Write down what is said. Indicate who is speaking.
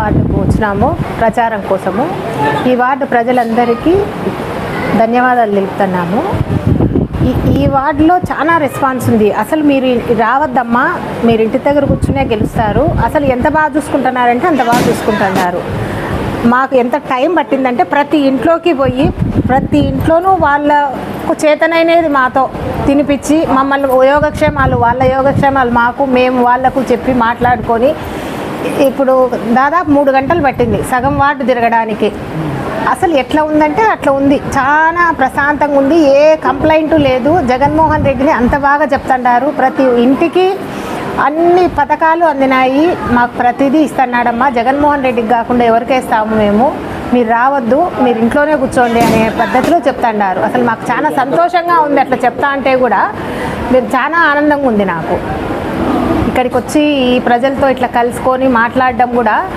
Speaker 1: వార్డుకు వచ్చినాము ప్రచారం కోసము. ఈ వార్డు ప్రజలందరికీ ధన్యవాదాలు తెలుపుతున్నాము. ఈ వార్డులో చాలా రెస్పాన్స్ ఉంది. అసలు మీరు రావద్దమ్మా, మీరు ఇంటి దగ్గర కూర్చునే గెలుస్తారు. అసలు ఎంత బాగా చూసుకుంటున్నారంటే అంత బాగా చూసుకుంటున్నారు. మాకు ఎంత టైం పట్టిందంటే ప్రతి ఇంట్లోకి పోయి ప్రతి ఇంట్లోనూ వాళ్ళకు చేతనైనది మాతో తినిపించి మమ్మల్ని యోగక్షేమాలు వాళ్ళ యోగక్షేమాలు మాకు మేము వాళ్లకు చెప్పి మాట్లాడుకొని ఇప్పుడు దాదాపు 3 గంటలు పట్టింది సగం వార్డు తిరగడానికి. అసలు ఎట్లా ఉందంటే అట్లా ఉంది, చాలా ప్రశాంతంగా ఉంది. ఏ కంప్లైంట్ లేదు. జగన్మోహన్ రెడ్డిని అంత బాగా చెప్తున్నారు. ప్రతి ఇంటికి అన్ని పథకాలు అందినాయి. మాకు ప్రతిదీ ఇస్తున్నాడమ్మా. జగన్మోహన్ రెడ్డికి కాకుండా ఎవరికేస్తాము మేము, మీరు రావద్దు, మీరు ఇంట్లోనే కూర్చోండి అనే పద్ధతిలో చెప్తున్నారు. అసలు మాకు చాలా సంతోషంగా ఉంది అట్లా చెప్తా అంటే కూడా. మీరు చాలా ఆనందంగా ఉంది నాకు. ఇక్కడికి వచ్చి ఈ ప్రజలతో ఇట్లా కలుసుకొని మాట్లాడడం కూడా